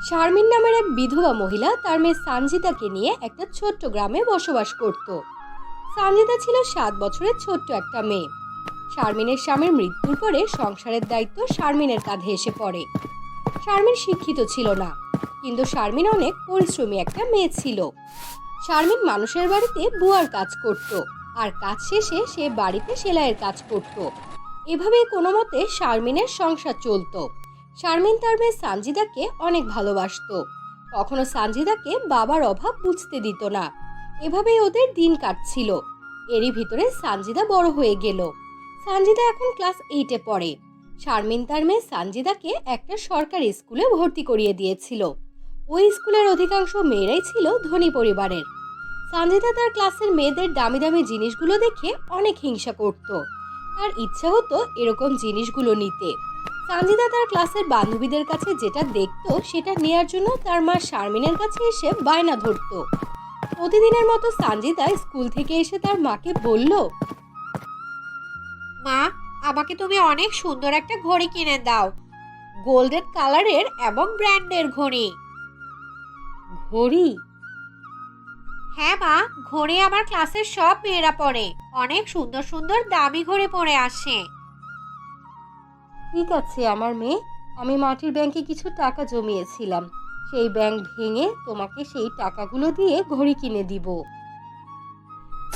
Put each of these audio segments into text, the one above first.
শারমিন নামের এক বিধবা মহিলা তার মেয়ে সানজিদাকে নিয়ে একটা ছোট্ট গ্রামে বসবাস করত। সানজিদা ছিল 7 বছরের ছোট্ট একটা মেয়ে। শারমিনের স্বামীর মৃত্যুর পরে সংসারের দায়িত্ব শারমিনের কাঁধে এসে পড়ে। শারমিন শিক্ষিত ছিল না, কিন্তু শারমিন অনেক পরিশ্রমী একটা মেয়ে ছিল। শারমিন মানুষের বাড়িতে বুয়ার কাজ করত, আর কাজ শেষে সে বাড়িতে সেলাইয়ের কাজ করত। এভাবেই কোনো মতে শারমিনের সংসার চলতো। শারমিন তার মেয়ে সানজিদাকে অনেক ভালোবাসতো, কখনো সানজিদাকে বাবার অভাব বুঝতে দিত না। এভাবেই ওদের দিন কাটছিল। এরই ভিতরে সানজিদা বড় হয়ে গেল। সানজিদা এখন ক্লাস 8-এ পড়ে। শারমিন তার মেয়ে সানজিদাকে একটা সরকারি স্কুলে ভর্তি করিয়ে দিয়েছিল। ওই স্কুলের অধিকাংশ মেয়েরাই ছিল ধনী পরিবারের। সানজিদা তার ক্লাসের মেয়েদের দামি দামি জিনিসগুলো দেখে অনেক হিংসা করত। তার ইচ্ছা হতো এরকম জিনিসগুলো নিতে। সানজিদা তার ক্লাসের বান্ধবীদের কাছে যেটা দেখতো সেটা নেয়ার জন্য তার মা শারমিনের কাছে এসে বায়না ধরতো। প্রতিদিনের মতো সানজিদা স্কুল থেকে এসে তার মাকে বলল, মা, আমাকে তুমি অনেক সুন্দর একটা ঘড়ি কিনে দাও, গোল্ডেন কালারের এবং ব্র্যান্ডের ঘড়ি। ঘড়ি? হ্যাঁ মা, ঘড়ি আমার ক্লাসের সব মেয়েরা পরে, অনেক সুন্দর সুন্দর দামি ঘড়ি পরে আসে। ঠিক আছে আমার মেয়ে, আমি মাটির ব্যাংকে কিছু টাকা জমিয়েছিলাম, সেই ব্যাংক ভেঙে তোমাকে সেই টাকাগুলো দিয়ে ঘড়ি কিনে দিব।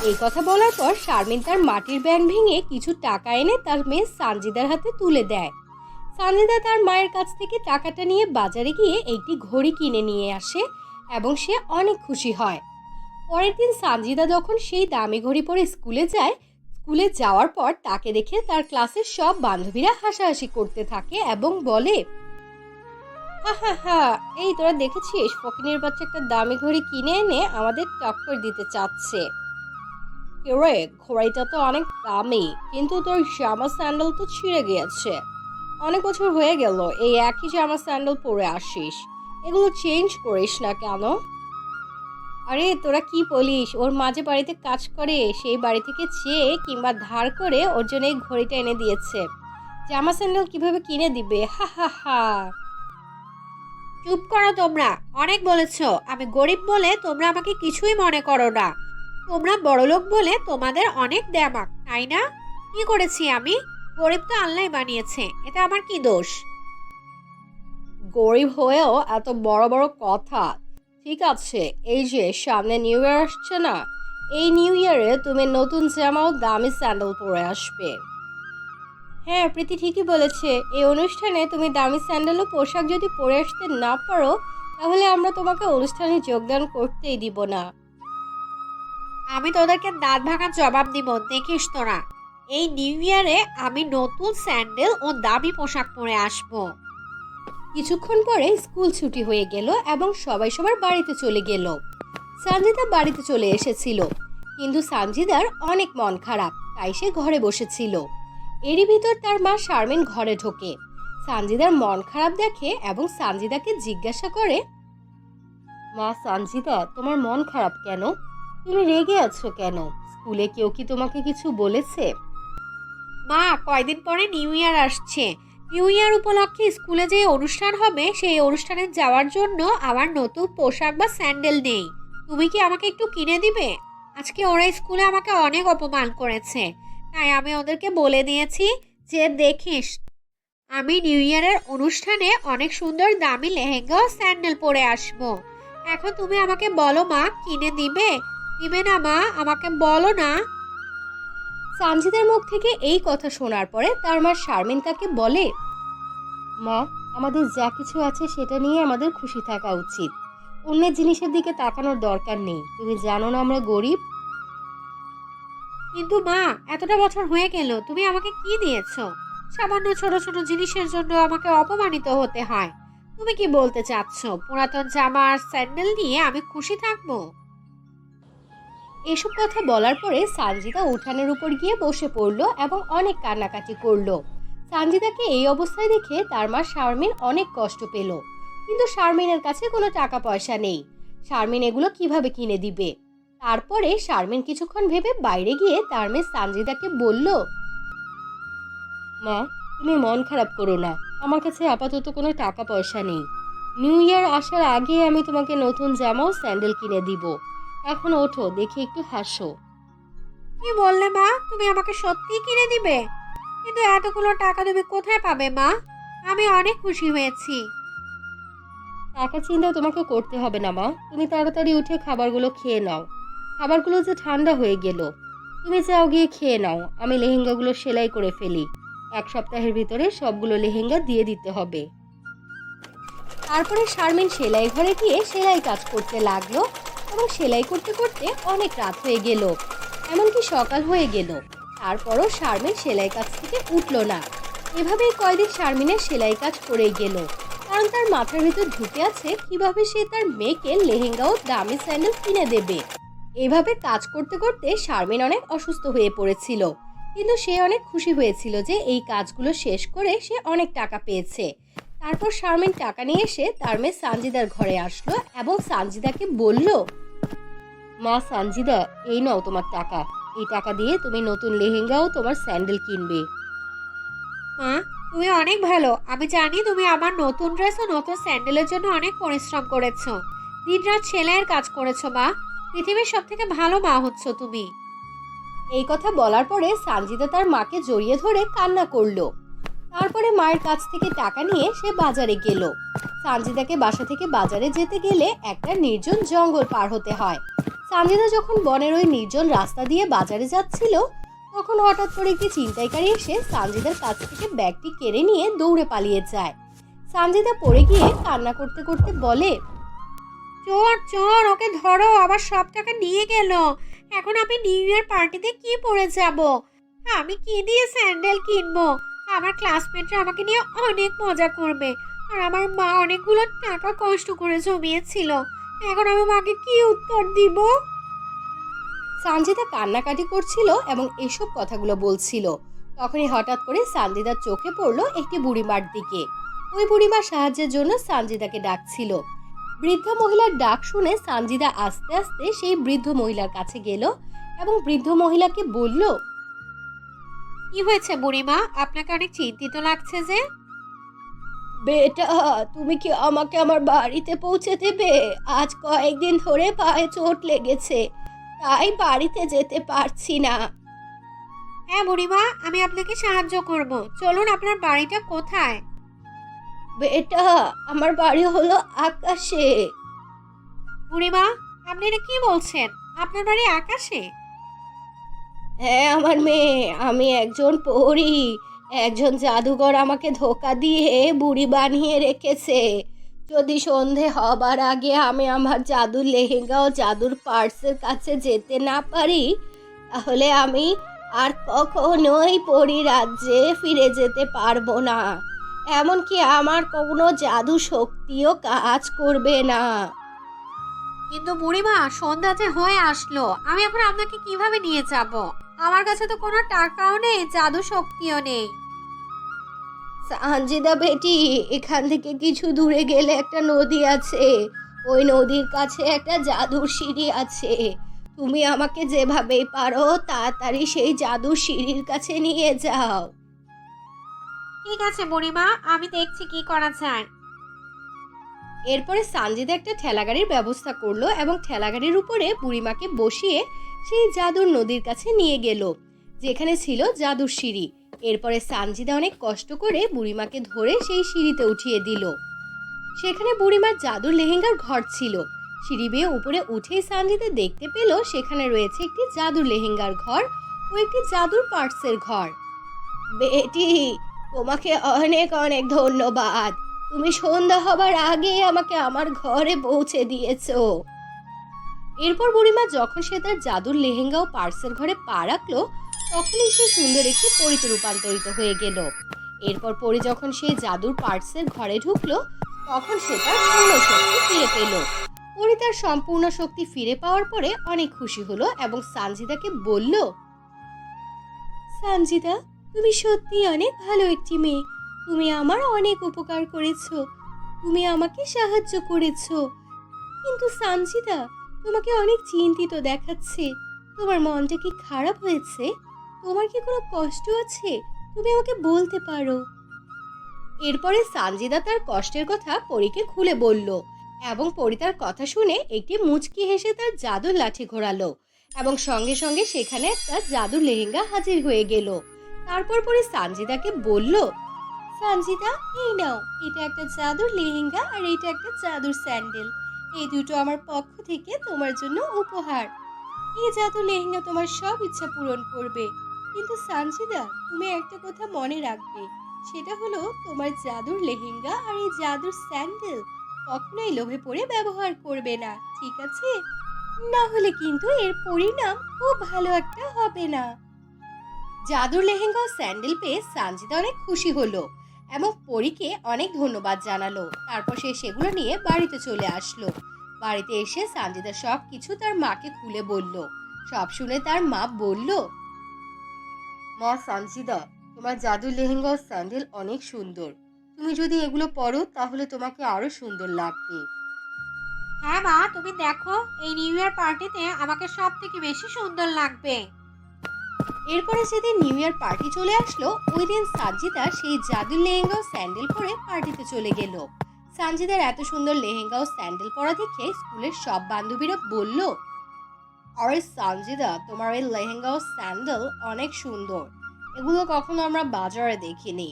এই কথা বলার পর শারমিন তার মাটির ব্যাংক ভেঙে কিছু টাকা এনে তার মেয়ে সানজিদার হাতে তুলে দেয়। সানজিদা তার মায়ের কাছ থেকে টাকাটা নিয়ে বাজারে গিয়ে একটি ঘড়ি কিনে নিয়ে আসে এবং সে অনেক খুশি হয়। পরের দিন সানজিদা যখন সেই দামি ঘড়ি পরে স্কুলে যায়, স্কুলে যাওয়ার পর তাকে দেখে তার ক্লাসের সব বান্ধবীরা হাসাহাসি করতে থাকে এবং বলে, হা হা হা, এই তোরা দেখেছিস ফকিনের বাচ্চা একটা দামি ঘড়ি কিনে এনে আমাদের টক্কর দিতে চাচ্ছে। রে, ঘড়িটা তো অনেক দামি, কিন্তু তোর জামা স্যান্ডেল তো ছিঁড়ে গিয়েছে। অনেক বছর হয়ে গেল এই একই জামা স্যান্ডেল পরে আসিস, এগুলো চেঞ্জ করিস না কেন? আরে তোরা কি বলিস, ওর মাঝে বাড়িতে কাজ করে, সেই বাড়ি থেকে চেয়ে কিংবা ধার করে ওর জন্য এই ঘড়িটা এনে দিয়েছে। জামা স্যান্ডেল কিভাবে কিনে দিবে? হা হা হা। চুপ করো তোমরা, অনেক বলেছো। আমি গরিব বলে তোমরা আমাকে কিছুই মনে করো না। তোমরা বড়লোক বলে তোমাদের অনেক দেমাক, তাই না? কি করেছি আমি? গরিব তো আল্লাহ বানিয়েছে, এতে আমার কি দোষ? গরিব হয়েও এত বড় বড় কথা। ঠিক আছে, এই যে সামনে নিউ ইয়ার আসছে না, এই নিউ ইয়ারে তুমি নতুন জামা ও দামি স্যান্ডেল পরে আসবে। হ্যাঁ, প্রীতি ঠিকই বলেছে। এই অনুষ্ঠানে তুমি দামি স্যান্ডেল ও পোশাক যদি পরে আসতে না পারো, তাহলে আমরা তোমাকে অনুষ্ঠানে যোগদান করতেই দিব না। আমি তোদেরকে দাঁত ভাঙার জবাব দিব, দেখিস তোরা। এই নিউ ইয়ারে আমি নতুন স্যান্ডেল ও দামি পোশাক পরে আসবো। কিছুক্ষণ পরে স্কুল ছুটি হয়ে গেল এবং সবাই সবার বাড়িতে চলে গেল। সানজিদা বাড়িতে চলে এসেছিল, কিন্তু সানজিদার অনেক মন খারাপ, তাই সে ঘরে বসেছিল। এরই ভিতর তার মা শারমিন ঘরে ঢোকে। সানজিদার মন খারাপ দেখে এবং সানজিদাকে জিজ্ঞাসা করে, মা সানজিদা, তোমার মন খারাপ কেন? তুমি রেগে আছো কেন? স্কুলে কেউ কি তোমাকে কিছু বলেছে? মা, কয়দিন পরে নিউ ইয়ার আসছে। নিউ ইয়ার উপলক্ষে স্কুলে যে অনুষ্ঠান হবে, সেই অনুষ্ঠানে যাওয়ার জন্য আমার নতুন পোশাক বা স্যান্ডেল নেই। তুমি কি আমাকে একটু কিনে দিবে? আজকে ওরা স্কুলে আমাকে অনেক অপমান করেছে, তাই আমি ওদেরকে বলে দিয়েছি যে দেখিস, আমি নিউ ইয়ারের অনুষ্ঠানে অনেক সুন্দর দামি লেহেঙ্গা ও স্যান্ডেল পরে আসবো। এখন তুমি আমাকে বলো মা, কিনে দিবে? দিবে না মা? আমাকে বলো না। সানজিদার মুখ থেকে এই কথা শোনার পরে তার মা শারমিন তাকে বলে, মা, আমাদের যা কিছু আছে সেটা নিয়ে আমাদের খুশি থাকা উচিত। অন্যের জিনিসের দিকে তাকানোর দরকার নেই। তুমি জানো না আমরা গরিব। কিন্তু মা, এতটা বছর হয়ে গেল, তুমি আমাকে কি দিয়েছো? সামান্য ছোট ছোট জিনিসের জন্য আমাকে অপমানিত হতে হয়। তুমি কি বলতে চাচ্ছ পুরাতন জামা আর স্যান্ডেল নিয়ে আমি খুশি থাকবো? এসব কথা বলার পরে সানজিদা উঠানের উপর গিয়ে বসে পড়লো এবং অনেক কান্নাকাটি করলো। সানজিদাকে এই অবস্থায় দেখে তার মা শারমিন অনেক কষ্ট পেল, কিন্তু শারমিনের কাছে কোনো টাকা পয়সা নেই। শারমিন এগুলো কিভাবে কিনে দিবে? তারপরে শারমিন কিছুক্ষণ ভেবে বাইরে গিয়ে তার মেয়ে সানজিদাকে বলল, মা, তুমি মন খারাপ করো না, আমার কাছে আপাতত কোনো টাকা পয়সা নেই। নিউ ইয়ার আসার আগে আমি তোমাকে নতুন জামা ও স্যান্ডেল কিনে দিব। এখন ওঠো, দেখি একটু হাসো। কি বললে মা? তুমি আমাকে সত্যিই কিনে দিবে? কিন্তু এতগুলো টাকা তুমি কোথায় পাবে মা? আমি অনেক খুশি হয়েছি। টাকা চিন্তা তোমাকে করতে হবে না মা, তুমি তাড়াতাড়ি উঠে খাবারগুলো খেয়ে নাও। খাবারগুলো যে ঠান্ডা হয়ে গেল। তুমি যাও গিয়ে খেয়ে নাও, আমি লেহেঙ্গাগুলো সেলাই করে ফেলি। 1 সপ্তাহের ভিতরে সবগুলো লেহেঙ্গা দিয়ে দিতে হবে। তারপরে শারমিন সেলাই ঘরে গিয়ে সেলাই কাজ করতে লাগলো এবং সেলাই করতে করতে অনেক রাত হয়ে গেল, এমনকি সকাল হয়ে গেল। তারপরও শারমিন সেলাই কাজ থেকে উঠলো না। এভাবেই কয়দিন শারমিনের সেলাই কাজ করেই গেল, কারণ তার মাথার ভিতর ঢুকে আছে কিভাবে সে তার মেয়েকে লেহেঙ্গা ও দামি স্যান্ডেল কিনে দেবে। এভাবে কাজ করতে করতে শারমিন অনেক অসুস্থ হয়ে পড়েছিল, কিন্তু সে অনেক খুশি হয়েছিল যে এই কাজগুলো শেষ করে সে অনেক টাকা পেয়েছে। তারপর শারমিন টাকা নিয়ে এসে তার মেয়ে সানজিদার ঘরে আসলো এবং সানজিদাকে বলল, মা সানজিদা, এই নাও তোমার টাকা। এই টাকা দিয়ে তুমি নতুন লেহেঙ্গা ও তোমার স্যান্ডেল কিনবে। মা, তুমি অনেক ভালো। আমি জানি তুমি আমার নতুন ড্রেস ও নতুন স্যান্ডেলের জন্য অনেক পরিশ্রম করেছো। দিনরাত সেলাইয়ের কাজ করেছো মা। পৃথিবীর সব থেকে ভালো মা হচ্ছ তুমি। এই কথা বলার পরে সানজিদা তার মাকে জড়িয়ে ধরে কান্না করলো। তারপরে মায়ের কাছ থেকে টাকা নিয়ে সে বাজারে গেল। সানজিদাকে বাসা থেকে বাজারে যেতে গেলে একটা নির্জন জঙ্গল পার হতে হয়। সানজিদা যখন বনের ওই নির্জন রাস্তা দিয়ে বাজারে যাচ্ছিল, তখন হঠাৎ করে একটি ছিনতাইকারী এসে সানজিদার কাছ থেকে ব্যাগটি কেড়ে নিয়ে দৌড়ে পালিয়ে যায়। সানজিদা পড়ে গিয়ে কান্না করতে করতে বলে, চোর চোর, ওকে ধরো, আবার সব টাকা নিয়ে গেল। এখন আমি নিউ ইয়ার পার্টিতে কি পরে যাব? আমি কি দিয়ে স্যান্ডেল কিনবো? আমার ক্লাসমেটরা আমাকে নিয়ে অনেক মজা করবে। আর আমার মা অনেকগুলো টাকা কষ্ট করে জমিয়েছিল। এখন আমি মাকে কি উত্তর দিব? সানজিদা কান্নাকাটি করছিল এবং এসব কথাগুলো বলছিল। তখনই হঠাৎ করে সানজিদার চোখে পড়লো একটি বুড়িমার দিকে। ওই বুড়িমা সাহায্যের জন্য সানজিদাকে ডাকছিল। বৃদ্ধ মহিলার ডাক শুনে সানজিদা আস্তে আস্তে সেই বৃদ্ধ মহিলার কাছে গেল এবং বৃদ্ধ মহিলাকে বলল, কি হয়েছে বুড়িমা? আপনাকে অনেক চিন্তিত লাগছে যে। বেটা, তুমি কি আমাকে আমার বাড়িতে পৌঁছে দেবে? আজ কয়েকদিন ধরে পায়ে চোট লেগেছে, তাই বাড়িতে যেতে পারছি না। হ্যাঁ বুড়িমা, আমি আপনাকে সাহায্য করব। চলুন, আপনার বাড়িটা কোথায়? বেটা, আমার বাড়ি হলো আকাশে। বুড়িমা, আপনি এটা কি বলছেন? আপনার বাড়ি আকাশে? হ্যাঁ আমার মেয়ে, আমি একজন পরী। একজন জাদুকর আমাকে ধোকা দিয়ে বুড়ি বানিয়ে রেখেছে। যদি সন্ধে হবার আগে আমি আমার জাদুর লেহেঙ্গা ও জাদুর পার্সের কাছে যেতে না পারি, তাহলে আমি আর কখনোই পরী রাজ্যে ফিরে যেতে পারবো না। এমনকি আমার কোনো জাদু শক্তিও কাজ করবে না। কিন্তু বুড়িমা, সন্ধ্যা যে হয়ে আসলো, আমি এখন আপনাকে কিভাবে নিয়ে যাব? আমার কাছে তো কোনো টাকাও নেই, জাদু শক্তিও নেই। সানজিদা বেটি, এখান থেকে কিছু দূরে গেলে একটা নদী আছে। ওই নদীর কাছে একটা জাদুর সিঁড়ি আছে। তুমি আমাকে যেভাবেই পারো তাড়াতাড়ি সেই জাদুর সিঁড়ির কাছে নিয়ে যাও। ঠিক আছে বুড়িমা, আমি দেখছি কি করা যায়। এরপরে সানজিদা একটা ঠেলাগাড়ির ব্যবস্থা করলো এবং ঠেলাগাড়ির উপরে বুড়িমাকে বসিয়ে সেই জাদুর নদীর কাছে নিয়ে গেল, যেখানে ছিল জাদুর সিঁড়ি। এরপরে সানজিদা অনেক কষ্ট করে বুড়িমাকে ধরে সেই সিঁড়িতে উঠিয়ে দিল। সেখানে বুড়িমার জাদুর লেহেঙ্গার ঘর ছিল। সিঁড়ি বেয়ে উপরে উঠেই সানজিদা দেখতে পেল সেখানে রয়েছে একটি জাদুর লেহেঙ্গার ঘর ও একটি জাদুর পার্টসের ঘর। বেটি, তোমাকে অনেক অনেক ধন্যবাদ। তুমি সন্ধ্যা হবার আগে আমাকে আমার ঘরে পৌঁছে দিয়েছো। এরপর বুড়িমা যখন সে তার জাদুর লেহেঙ্গা ও পার্সের ঘরে পা রাখলো, তখনই সে সুন্দর একটি পরীতে রূপান্তরিত হয়ে গেল। এরপর পরি যখন সেই জাদুর পার্সের ঘরে ঢুকলো, তখন সে তার পূর্ণ শক্তি ফিরে পেল। পরি তার সম্পূর্ণ শক্তি ফিরে পাওয়ার পরে অনেক খুশি হলো এবং সানজিদাকে বলল, সানজিদা, তুমি সত্যি অনেক ভালো একটি মেয়ে। তুমি আমার অনেক উপকার করেছো। তুমি আমাকে সাহায্য করেছো। কিন্তু সানজিদা, তোমাকে অনেক চিন্তিত দেখাচ্ছে। তোমার মনটা কি খারাপ হয়েছে? তোমার কি কোনো কষ্ট আছে? তুমি আমাকে বলতে পারো। এরপরে সানজিদা তার কষ্টের কথা পরীকে খুলে বলল এবং পরী তার কথা শুনে একটি মুচকি হেসে তার জাদুর লাঠি ঘোরালো এবং সঙ্গে সঙ্গে সেখানে একটা জাদুর লেহেঙ্গা হাজির হয়ে গেল। তারপর পরে সানজিদাকে বলল, সানজিদা, এই নাও, এটা একটা জাদুর লেহেঙ্গা আর এটা একটা জাদুর স্যান্ডেল। এই দুটো আমার পক্ষ থেকে তোমার জন্য উপহার। এই জাদুর লেহেঙ্গা তোমার সব ইচ্ছা পূরণ করবে, কিন্তু সানজিদা, তুমি একটা কথা মনে রাখবে, সেটা হলো তোমার জাদুর লেহেঙ্গা আর এই জাদুর স্যান্ডেল কখনোই লোভে পড়ে ব্যবহার করবে না, ঠিক আছে? না হলে কিন্তু এর পরিণাম খুব ভালো একটা হবে না। জাদুর লেহেঙ্গা ও স্যান্ডেল পেয়ে সানজিদা অনেক খুশি হলো এবং পরীকে অনেক ধন্যবাদ জানালো। তারপর সে সেগুলো নিয়ে বাড়িতে চলে আসলো। বাড়িতে এসে সানজিদা সব কিছু তার মাকে খুলে বলল। সব শুনে তার মা বলল, মা সানজিদা, তোমার জাদুর লেহেঙ্গা ও স্যান্ডেল অনেক সুন্দর। তুমি যদি এগুলো পরো তাহলে তোমাকে আরো সুন্দর লাগবে। হ্যাঁ মা, তুমি দেখো, এই নিউ ইয়ার পার্টিতে আমাকে সব থেকে বেশি সুন্দর লাগবে। এরপরে যেদিন নিউ ইয়ার পার্টি চলে আসলো, ওই দিন সানজিদা সেই জাদুর লেহেঙ্গা ও স্যান্ডেল পরে পার্টিতে চলে গেল। সানজিদার এত সুন্দর লেহেঙ্গা ও স্যান্ডেল পরা দেখে স্কুলের সব বান্ধবীরা বলল, আরে সানজিদা, তোমার এই লেহেঙ্গা ও স্যান্ডেল অনেক সুন্দর, এগুলো কখনো আমরা বাজারে দেখিনি।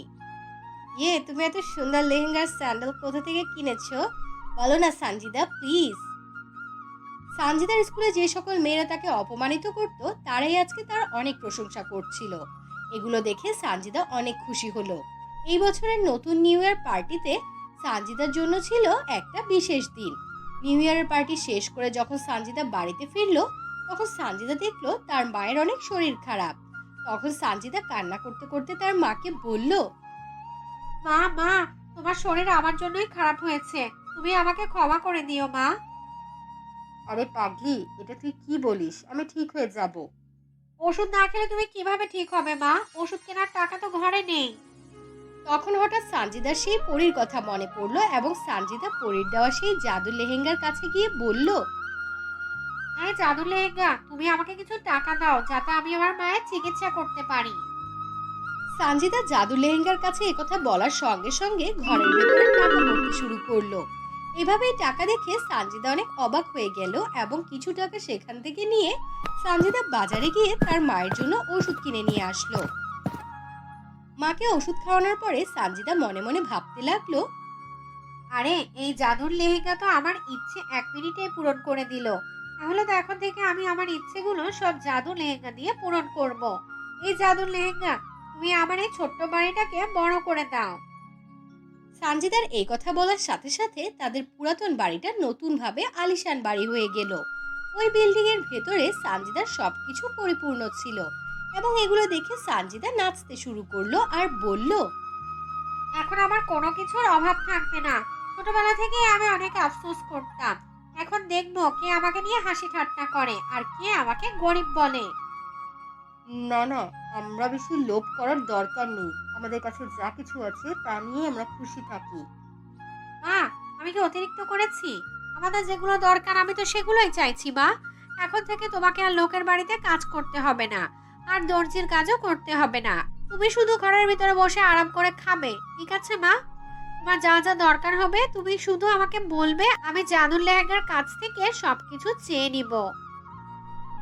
তুমি এত সুন্দর লেহেঙ্গা স্যান্ডেল কোথা থেকে কিনেছো? বলো না সানজিদা, প্লিজ। সানজিদার স্কুলে যে সকল মেয়েরা তাকে অপমানিত করত, তারাই আজকে তার অনেক প্রশংসা করছিল। এগুলো দেখে সানজিদা অনেক খুশি হলো। এই বছরের নতুন নিউ ইয়ার পার্টিতে সানজিদার জন্য ছিল একটা বিশেষ দিন। নিউ ইয়ারের পার্টি শেষ করে যখন সানজিদা বাড়িতে ফিরলো, তখন সানজিদা দেখলো তার মায়ের অনেক শরীর খারাপ। তখন সানজিদা কান্না করতে করতে তার মাকে বলল, মা মা, তোমার শরীর আমার জন্যই খারাপ হয়েছে, তুমি আমাকে ক্ষমা করে দিও মা। আরে পাগলি, এটা তুই কি বলিস? আমি ঠিক হয়ে যাব। ওষুধ না খেলে তুমি কিভাবে ঠিক হবে মা? ওষুধ কেনার টাকা তো ঘরে নেই। তখন হঠাৎ সানজিদার সেই পরীর কথা মনে পড়লো এবং সানজিদা পরীর দেওয়া সেই জাদুর লেহেঙ্গার কাছে গিয়ে বলল, আরে জাদু লেহেঙ্গা, তুমি আমাকে কিছু টাকা দাও যাতে আমি আমার মায়ের চিকিৎসা করতে পারি। সানজিদা জাদুর লেহেঙ্গার কাছে একথা বলার সঙ্গে সঙ্গে ঘরের ভেতরে টাকা পড়তে শুরু করলো। এভাবেই টাকা দেখে সানজিদা অনেক অবাক হয়ে গেল এবং কিছু টাকা সেখান থেকে নিয়ে সানজিদা বাজারে গিয়ে তার মায়ের জন্য ওষুধ কিনে নিয়ে আসলো। মাকে ওষুধ খাওয়ানোর পরে সানজিদা মনে মনে ভাবতে লাগলো, আরে এই জাদুর লেহেঙ্গা তো আমার ইচ্ছে 1 মিনিটে পূরণ করে দিল। তাহলে তো এখন থেকে আমি আমার ইচ্ছেগুলো সব জাদু লেহেঙ্গা দিয়ে পূরণ করব। এই জাদুর লেহেঙ্গা, তুমি আমার এই ছোট্ট বাড়িটাকে বড় করে দাও। সানজিদার এই কথা বলার সাথে সাথে তাদের পুরাতন বাড়িটা নতুন ভাবে আলিশান বাড়ি হয়ে গেল। ওই বিল্ডিং এর ভেতরে সানজিদার সবকিছু পরিপূর্ণ ছিল এবং এগুলো দেখে সানজিদা নাচতে শুরু করলো আর বলল, এখন আমার কোনো কিছুর অভাব থাকবে না। ছোটবেলা থেকে আমি অনেক আফসোস করতাম, এখন দেখবো কে আমাকে নিয়ে হাসি ঠাট্টা করে আর কে আমাকে গরিব বলে। না না, আমরা বেশি লোভ করার দরকার নেই, আমাদের কাছে যা কিছু আছে তা নিয়ে আমরা খুশি থাকি। মা, আমি কি অতিরিক্ত করেছি? আমাদের যেগুলো দরকার আমি তো সেগুলোই চাইছি মা। এখন থেকে তোমাকে আর লোকের বাড়িতে কাজ করতে হবে না, আর দর্জির কাজও করতে হবে না। তুমি শুধু ঘরের ভিতরে বসে আরাম করে খাবে, ঠিক আছে মা? তোমার যা যা দরকার হবে তুমি শুধু আমাকে বলবে, আমি জাদুর লেহেঙ্গার কাছ থেকে সবকিছু চেয়ে নিব।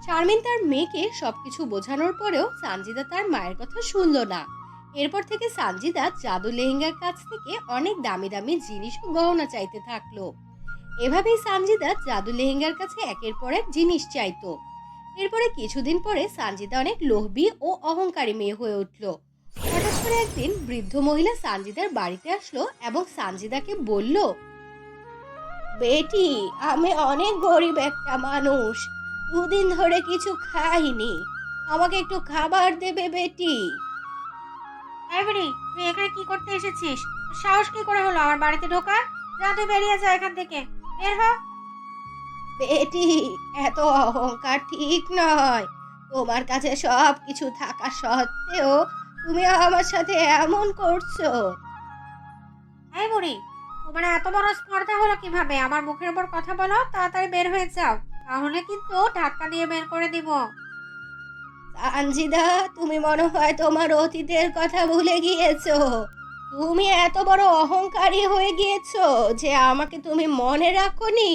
শারমিন তার মেয়েকে সবকিছু বোঝানোর পরেও সানজিদা তার মায়ের কথা শুনলো না। এরপর থেকে সানজিদা জাদু লেহেঙ্গার কাছ থেকে অনেক দামি দামি জিনিস ও গহনা চাইতে থাকলো। এভাবেই সানজিদা জাদু লেহেঙ্গার কাছে একের পর এক জিনিস চাইতো। এরপরে কিছুদিন পরে সানজিদা অনেক লোভী ও অহংকারী মেয়ে হয়ে উঠল। হঠাৎ করে একদিন বৃদ্ধ মহিলা সানজিদার বাড়িতে আসলো এবং সানজিদাকে বলল, বেটি, আমি অনেক গরিব একটা মানুষ, 2 দিন ধরে কিছু খাইনি, আমাকে একটু খাবার দেবে বেটি? এবারে তুই এখানে কি করতে এসেছিস? সাহস কি করে হলো আমার বাড়িতে ঢোকার? যা, তুই বেরিয়ে যা এখান থেকে, বের হ। বেটি, এত অহংকার ঠিক নয়। তোমার কাছে সব কিছু থাকা সত্ত্বেও তুমি আমার সাথে এমন করছো। এই বুড়ি, তোমার এত বড় স্পর্ধা হলো কিভাবে? আমার মুখের উপর কথা বলো, তাড়াতাড়ি বের হয়ে যাও, তাহলে কিন্তু ধাক্কা দিয়ে বের করে দিব। সানজিদা, তুমি মনে হয় তোমার অতীতের কথা ভুলে গিয়েছো। তুমি এত বড় অহংকারী হয়ে গিয়েছো যে আমাকে তুমি মনে রাখোনি।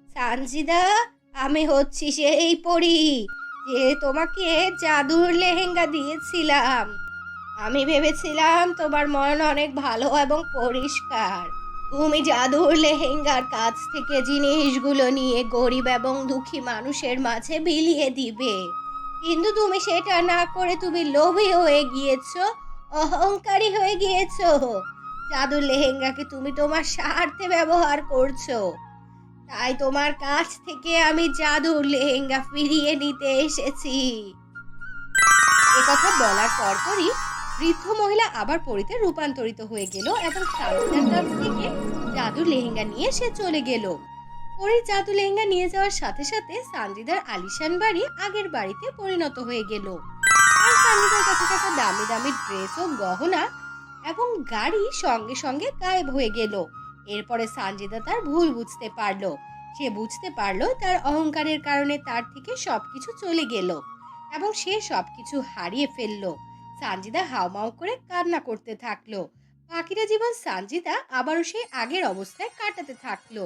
সানজিদা, আমি হচ্ছি সেই পরী যে তোমাকে জাদুর লেহেঙ্গা দিয়েছিলাম। আমি ভেবেছিলাম তোমার মন অনেক ভালো এবং পরিষ্কার। তুমি জাদুর লেহেঙ্গার কাছ থেকে জিনিসগুলো নিয়ে গরিব এবং দুঃখী মানুষের মাঝে বিলিয়ে দিবে, কিন্তু তুমি সেটা না করে তুমি লোভী হয়ে গিয়েছো, অহংকারী হয়ে গিয়েছো। জাদুর লেহেঙ্গাকে তুমি তোমার স্বার্থে ব্যবহার করছো, তাই তোমার কাছ থেকে আমি জাদুর লেহেঙ্গা ফিরিয়ে নিতে এসেছি। এ কথা বলার পরপরই বৃদ্ধ মহিলা আবার পরীতে রূপান্তরিত হয়ে গেল এবং সানজিদার কাছ থেকে জাদুর লেহেঙ্গা নিয়ে সে চলে গেল। পরীর জাদু লেহেঙ্গা নিয়ে যাওয়ার সাথে সাথে সানজিদার আলিশান বাড়ি আগের বাড়িতে পরিণত হয়ে গেল। আর সানজিদার কাছে থাকা দামি দামি ড্রেস ও গহনা এবং গাড়ি সঙ্গে সঙ্গে গায়েব হয়ে গেল। এরপরে সানজিদা তার ভুল বুঝতে পারলো। সে বুঝতে পারলো তার অহংকারের কারণে তার থেকে সবকিছু চলে গেল এবং সে সবকিছু হারিয়ে ফেললো। সানজিদা হাউমাউ করে কান্না করতে থাকলো। বাকিটা জীবন সানজিদা আবারও সেই আগের অবস্থায় কাটাতে থাকলো।